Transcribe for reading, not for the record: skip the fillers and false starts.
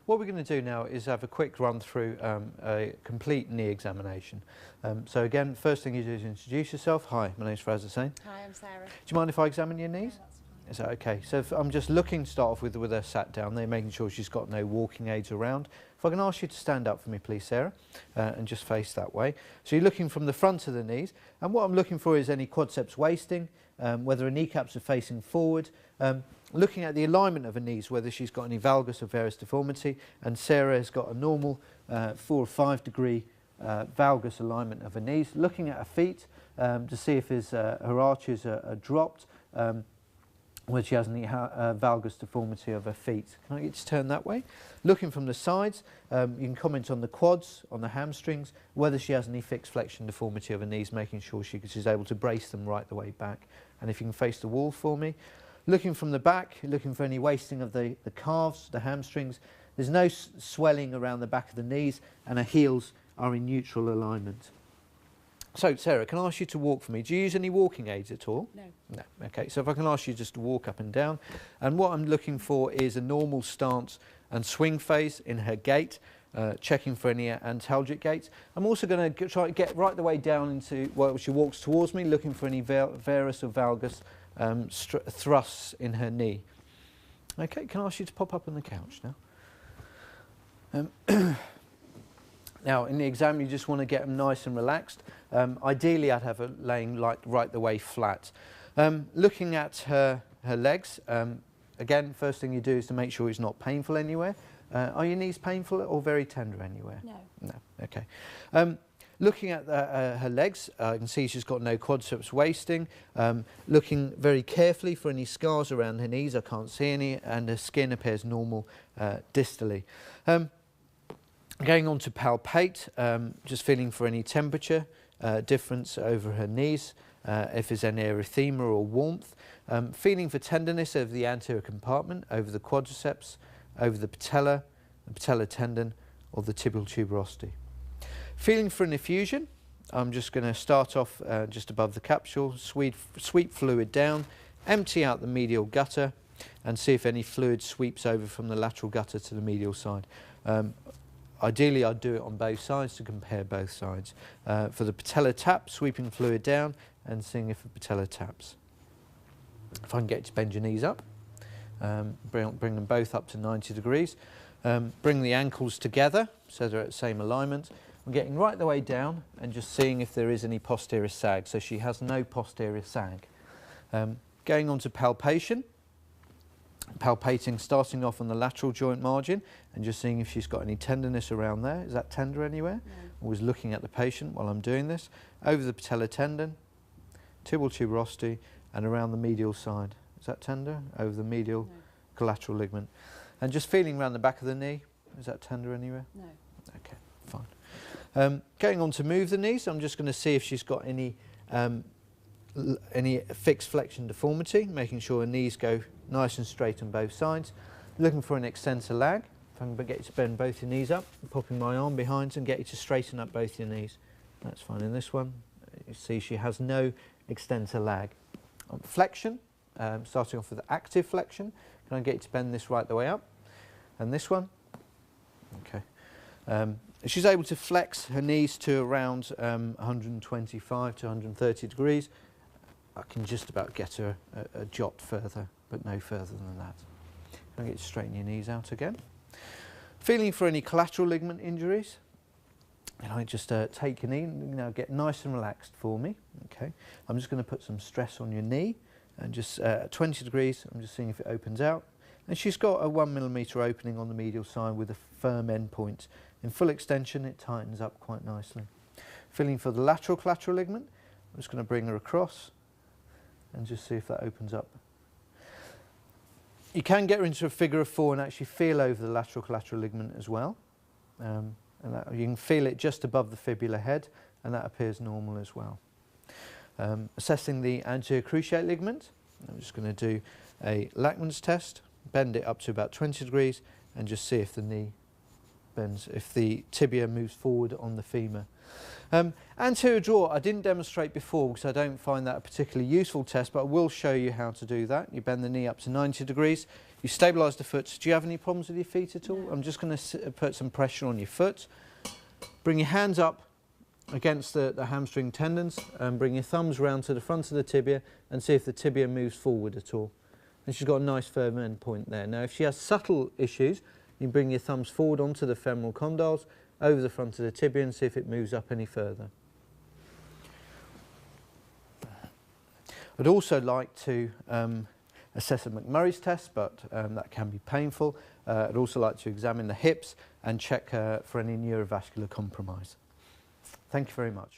what we're going to do now is have a quick run through a complete knee examination. So again, first thing you do is introduce yourself. Hi, my name's Fraz Hussain. Hi, I'm Sarah. Do you mind if I examine your knees? Yeah, that's fine. Is that okay? So if I'm just looking to start off with her sat down there, making sure she's got no walking aids around. If I can ask you to stand up for me, please, Sarah, and just face that way. So you're looking from the front of the knees, and what I'm looking for is any quadriceps wasting, whether her kneecaps are facing forward, looking at the alignment of her knees, whether she's got any valgus or varus deformity, and Sarah has got a normal 4 or 5 degree valgus alignment of her knees, looking at her feet to see if her arches are dropped, whether she has any valgus deformity of her feet. Can I get you to turn that way? Looking from the sides, you can comment on the quads, on the hamstrings, whether she has any fixed flexion deformity of her knees, making sure she's able to brace them right the way back. And if you can face the wall for me. Looking from the back, looking for any wasting of the calves, the hamstrings. There's no swelling around the back of the knees, and her heels are in neutral alignment. So, Sarah, can I ask you to walk for me? Do you use any walking aids at all? No. No. Okay, so if I can ask you just to walk up and down. And what I'm looking for is a normal stance and swing phase in her gait, checking for any antalgic gaits. I'm also going to try to get right the way down into, well, she walks towards me, looking for any varus or valgus thrusts in her knee. Okay, can I ask you to pop up on the couch now? Now, in the exam, you just want to get them nice and relaxed. Ideally, I'd have her laying right the way flat. Looking at her legs, again, first thing you do is to make sure it's not painful anywhere. Are your knees painful or very tender anywhere? No. No, okay. Looking at her legs, I can see she's got no quadriceps wasting. Looking very carefully for any scars around her knees, I can't see any, and her skin appears normal distally. Going on to palpate, just feeling for any temperature difference over her knees, if there's any erythema or warmth. Feeling for tenderness over the anterior compartment, over the quadriceps, over the patella tendon, or the tibial tuberosity. Feeling for an effusion, I'm just going to start off just above the capsule, sweep fluid down, empty out the medial gutter, and see if any fluid sweeps over from the lateral gutter to the medial side. Ideally, I'd do it on both sides to compare both sides. For the patella tap, sweeping fluid down and seeing if the patella taps. If I can get you to bend your knees up, bring them both up to 90 degrees. Bring the ankles together so they're at the same alignment. I'm getting right the way down and just seeing if there is any posterior sag. So she has no posterior sag. Going on to palpation. Palpating, starting off on the lateral joint margin and just seeing if she's got any tenderness around there. Is that tender anywhere? No. Always looking at the patient while I'm doing this. Over the patella tendon, tibial tuberosity, and around the medial side. Is that tender? Over the medial collateral ligament. And just feeling around the back of the knee. Is that tender anywhere? No. Okay, fine. Going on to move the knees, I'm just going to see if she's got any fixed flexion deformity, making sure her knees go nice and straight on both sides. Looking for an extensor lag. If I can get you to bend both your knees up, popping my arm behind and get you to straighten up both your knees. That's fine. In this one, you see she has no extensor lag. Flexion, starting off with active flexion. Can I get you to bend this right the way up? And this one. Okay. She's able to flex her knees to around 125 to 130 degrees. I can just about get her a jot further, but no further than that. Can I get you to straighten your knees out again? Feeling for any collateral ligament injuries? And I just take your knee, now get nice and relaxed for me. Okay. I'm just going to put some stress on your knee and just 20 degrees. I'm just seeing if it opens out. And she's got a 1 millimetre opening on the medial side with a firm end point. In full extension, it tightens up quite nicely. Feeling for the lateral collateral ligament, I'm just going to bring her across and just see if that opens up. You can get her into a figure of 4 and actually feel over the lateral collateral ligament as well. And you can feel it just above the fibular head, and that appears normal as well. Assessing the anterior cruciate ligament, I'm just going to do a Lachman's test, bend it up to about 20 degrees, and just see if the knee bends, if the tibia moves forward on the femur. Anterior draw, I didn't demonstrate before because I don't find that a particularly useful test, but I will show you how to do that. You bend the knee up to 90 degrees, you stabilise the foot. Do you have any problems with your feet at all? No. I'm just going to put some pressure on your foot. Bring your hands up against the hamstring tendons and bring your thumbs round to the front of the tibia and see if the tibia moves forward at all. And she's got a nice firm end point there. Now if she has subtle issues, you can bring your thumbs forward onto the femoral condyles, over the front of the tibia and see if it moves up any further. I'd also like to assess a McMurray's test, but that can be painful. I'd also like to examine the hips and check for any neurovascular compromise. Thank you very much.